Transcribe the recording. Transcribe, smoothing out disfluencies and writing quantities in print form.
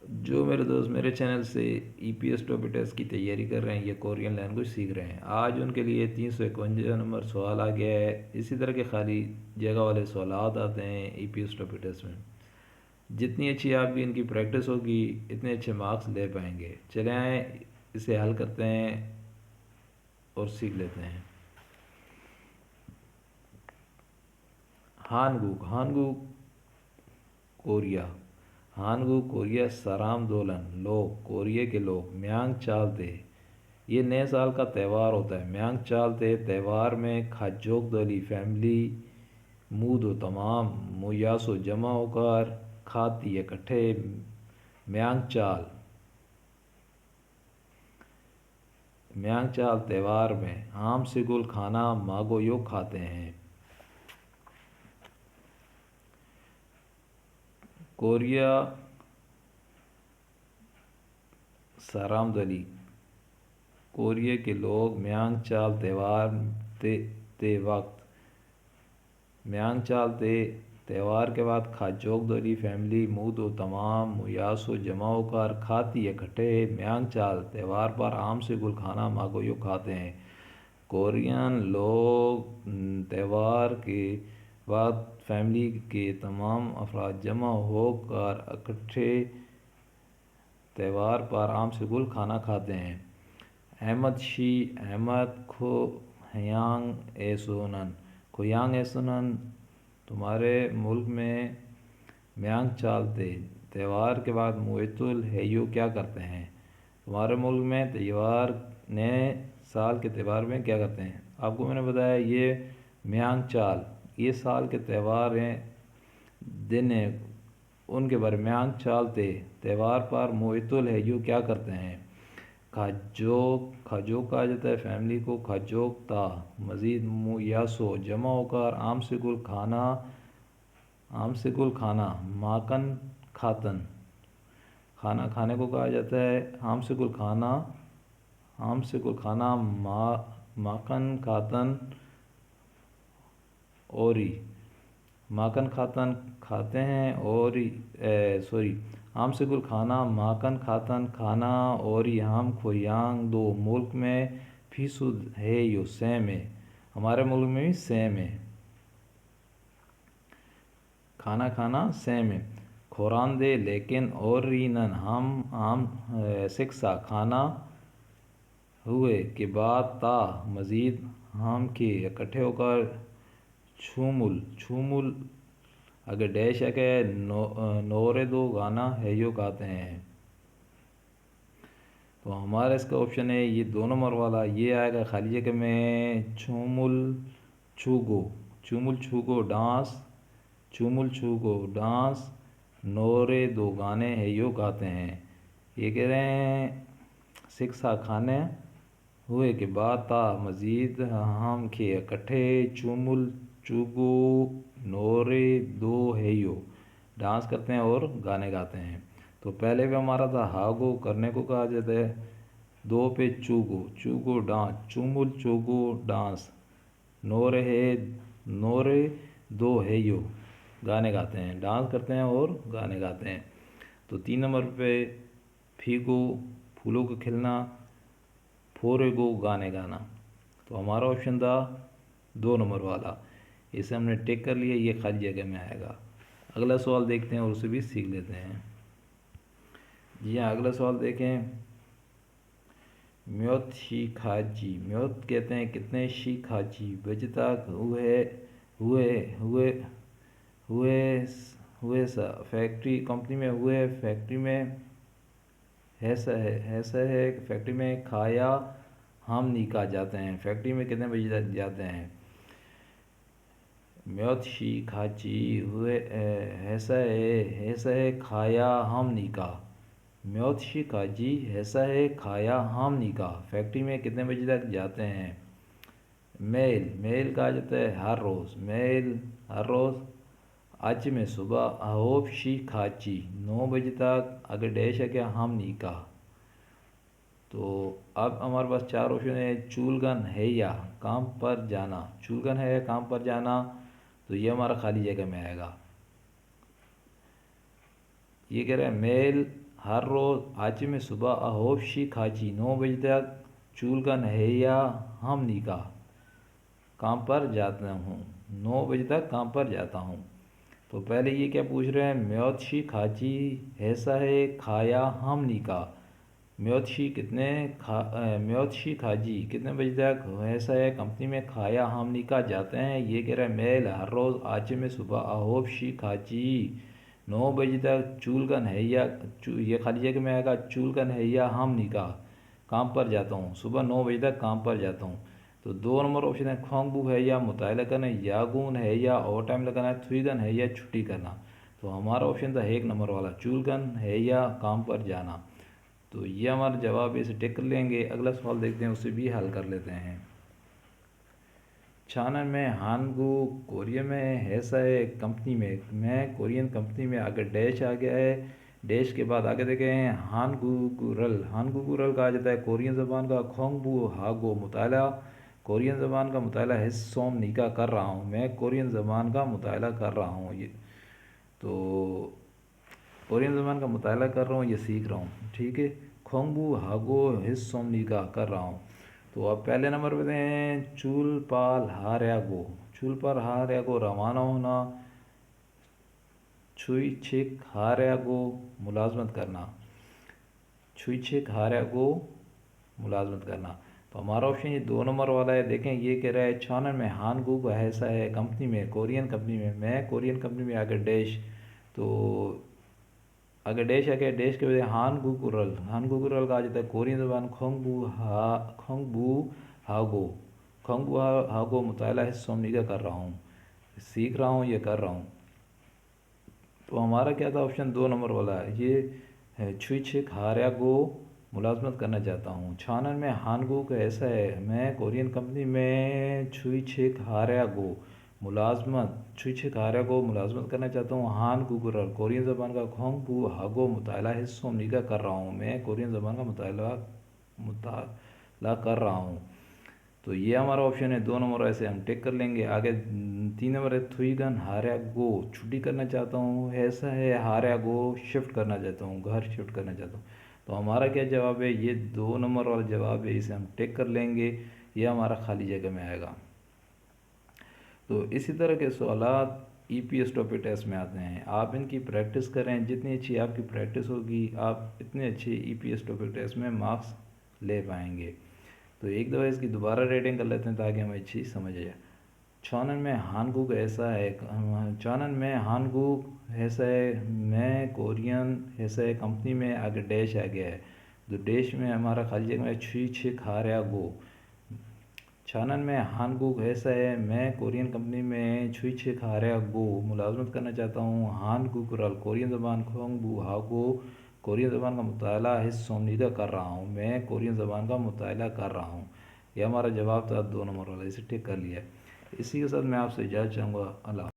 जो मेरे दोस्त मेरे चैनल से ईपीएस टॉपिक टेस्ट की तैयारी कर रहे हैं या कोरियन लैंग्वेज सीख रहे हैं, आज उनके लिए 351 नंबर सवाल आ गया है। इसी तरह के खाली जगह वाले सवाल आते हैं ईपीएस टॉपिक टेस्ट में। जितनी अच्छी आपकी इनकी प्रैक्टिस होगी इतने अच्छे मार्क्स ले पाएंगे। चले आए इसे हल करते हैं और सीख लेते हैं। हानगुक हानगुक कोरिया। हानगुक कोरिया सराम दोलन लोग, कोरिया के लोग म्यांग चालते। ये नए साल का त्यौहार होता है। म्यांग चालते त्यौहार में खाजोक दली फैमिली मूदो तमाम मुयासो जमा होकर खाती इकट्ठे। म्यांग चाल म्यांग चाल त्यौहार में आम सिगुल खाना मागो यो खाते हैं। कोरिया सरामदली कोरिया के लोग म्यांग चाल त्यौहार ते वक्त म्यांग चाल ते त्यौहार के बाद खाजोक दली फैमिली मूदो तमाम मुयासो जमा होकर खाती इकट्ठे। म्यांग चाल त्यौहार पर आम से गुल खाना मागोयो खाते हैं। कोरियन लोग त्यौहार के बाद फैमिली के तमाम अफराद जमा होकर इकट्ठे त्यौहार पर आम से गुल खाना खाते हैं। अहमद शी अहमद खोयांग एसोनन खोयांग एसोनन तुम्हारे मुल्क में म्यांग चालते त्यौहार के बाद मुएतुल हेयो क्या करते हैं। तुम्हारे मुल्क में त्यौहार नए साल के त्यौहार में क्या करते हैं। आपको मैंने बताया ये म्यांग चाल ये साल के त्यौहार हैं, दिन है, उनके बारे में म्यांग चालते त्यौहार पर मुएतुल हेयो क्या करते हैं। खाजोक कहा जाता है फैमिली को। खाजोक ता मज़ीद मुयासो जमा होकर आम से गुल खाना माकन खातन खाना खाने को कहा जाता है। आम से गुल खाना माकन खातन औरी माकन खातन खाते हैं और आम से गुल खाना माकन खातन खाना और हम खोयांग दो मुल्क में फीसद है यो सेम है। हमारे मुल्क में भी सेम है, खाना खाना सेम है। खुरान दे लेकिन और रीनन हम शिक्षा खाना हुए के बाद ता मज़ीद हम के इकट्ठे होकर छूमुल अगर डैश है के नोरे दो गाना है यो गाते हैं। तो हमारा इसका ऑप्शन है ये 2 नंबर वाला, ये आएगा खाली जगह में चुमुल छूगो डांस नोरे दो गाने है यो गाते हैं। ये कह रहे हैं शिक्षा खाने हुए के बाद ता मज़ीद हम के इकट्ठे चुमुल चुगो नोरे दो है यो डांस करते हैं और गाने गाते हैं। तो पहले भी हमारा था हागो करने को कहा जाता है, 2 पे चूगो डांस चुमुल चुगो डांस नोरे दो है यो गाने गाते हैं, डांस करते हैं और गाने गाते हैं। तो 3 नंबर पे फीगो फूलों का खिलना फोरेगो गाने गाना। तो हमारा ऑप्शन था 2 नंबर वाला, इसे हमने टिक कर लिया, ये खाली जगह में आएगा। अगला सवाल देखते हैं और उसे भी सीख लेते हैं। जी हाँ, अगला सवाल देखें। म्योत शी खाजी म्योत कहते हैं कितने शी खाजी बजे तक हुए हुए हुए सा फैक्ट्री कंपनी में हुए फैक्ट्री में ऐसा है फैक्ट्री में खाया हम निकाह जाते हैं। फैक्ट्री में कितने बजे जाते हैं। म्योत शी खाची हुए ऐसा है खाया हम निकाह। म्योत शी खाजी ऐसा है खाया हम निकाह फैक्ट्री में कितने बजे तक जाते हैं। मेल कहा जाता है हर रोज़, हर रोज़। आज में सुबह अहोप शी खाची 9 बजे तक अगर डैश है क्या हम निकाह। तो अब हमारे पास 4 ऑप्शन है। चूलगन है या काम पर जाना, चूलगन है या काम पर जाना, तो ये हमारा खाली जगह में आएगा। ये कह रहे हैं मेल हर रोज़ आज में सुबह अहोबशी खाची 9 बजे तक चूलगन है या हम निका काम पर जाता हूँ। 9 बजे तक काम पर जाता हूँ। तो पहले ये क्या पूछ रहे हैं, म्योतशी खाची ऐसा है खाया हम निका। म्योतशी खाजी कितने बजे तक ऐसा है कंपनी में खाया हम निका जाते हैं। ये कह रहा है मेल हर रोज़ आज में सुबह अहोबशी खाची 9 बजे तक चूलगन है या ये खाली जगह में आएगा चूलगन है या हम निका काम पर जाता हूँ। सुबह 9 बजे तक काम पर जाता हूँ। तो 2 नंबर ऑप्शन है खोंगबू है या मुताला करना, यागून है या ओवर टाइम लगाना, थुईगन है या छुट्टी करना। तो हमारा ऑप्शन था 1 नंबर वाला चूलगन है या काम पर जाना। तो ये हमारा जवाब, इसे टिक कर लेंगे। अगला सवाल देखते हैं, उसे भी हल कर लेते हैं। चाइना में हानगू कोरिया में हैसा है कंपनी में, मैं कोरियन कंपनी में आगे डैश आ गया है। डैश के बाद आगे देखे हैं हानगुगुरल। हानगुगुरल कहा जाता है कोरियन ज़बान का खोंगबू हागो मुताला। कोरियन ज़बान का मुताला हिस्सोम निका कर रहा हूँ, मैं कोरियन ज़बान का मुताला कर रहा हूँ। ये तो कोरियन ज़बान का मुताला कर रहा हूँ, ये सीख रहा हूँ। ठीक है, खोंगबू हागो हिस्सोम निका कर रहा हूँ। तो अब पहले नंबर पे हैं चूल पाल हार्यागो। चूल पाल हार्यागो रवाना होना, छुई छिक हार्यागो मुलाजमत करना, छुई छिक हार्यागो मुलाजमत करना। तो हमारा ऑप्शन ये 2 नंबर वाला है। देखें ये कह रहा है चाइना में हानगू का ऐसा है कंपनी में, कोरियन कंपनी में, मैं कोरियन कंपनी में आगे डैश। तो अगर डैश आ गया, डैश के वजह हानगुगुरल। हानगुगुरल का आ जाता है कोरियन ज़बान खोंगबू हागो। खोंगबू हागो मुताला हिस्सों निगा कर रहा हूँ, सीख रहा हूँ, ये कर रहा हूँ। तो हमारा क्या था ऑप्शन 2 नंबर वाला है, ये है छुई छिक हार्यागो मुलाजमत करना चाहता हूँ। छानन में हानगू का ऐसा है, मैं कोरियन कंपनी में छुई छिक हार्यागो मुलाजमत, छुई छिक हार्यागो मुलाजमत करना चाहता हूँ। हान गुगुरल कोरियन ज़बान का खोंगबू हागो मुताला हिस्सों निगा कर रहा हूँ, मैं कोरियन ज़बान का मुताला कर रहा हूँ। तो ये हमारा ऑप्शन है 2 नंबर, ऐसे हम टिक कर लेंगे। आगे 3 नंबर है थुईगन हार्या गो छुट्टी करना चाहता हूँ, ऐसा है हार्या गो शिफ्ट करना चाहता हूँ, घर शिफ्ट करना चाहता हूँ। तो हमारा क्या जवाब है, ये 2 नंबर वाला जवाब है, इसे हम टिक कर लेंगे। ये हमारा खाली जगह में आएगा। तो इसी तरह के सवाल EPS टॉपिक टेस्ट में आते हैं। आप इनकी प्रैक्टिस करें, जितनी अच्छी आपकी प्रैक्टिस होगी आप इतने अच्छे EPS टॉपिक टेस्ट में मार्क्स ले पाएंगे। तो एक दफ़ा इसकी दोबारा रेटिंग कर लेते हैं ताकि हमें अच्छी समझ आए। चानन में हानगुक ऐसा है, चानन में हानगुक ऐसा है, मैं कोरियन ऐसा है कंपनी में आगे डैश आ गया है। तो डैश में हमारा खाली जगह में छी छिक हार्या गो। चानन में हानगुक ऐसा है, मैं कोरियन कंपनी में छुई छिक हार्या गो मुलाजमत करना चाहता हूँ। हानगुक रल कोरियन ज़बान खोंगबू हागो कोरियन ज़बान का मुताला हिस्सोमनीदा कर रहा हूँ, मैं कोरियन ज़बान का मुताला कर रहा हूँ। यह हमारा जवाब था 2 नंबर वाला, इसे टिक कर लिया। इसी के साथ मैं आपसे इजाज़त चाहूँगा। अल्लाह।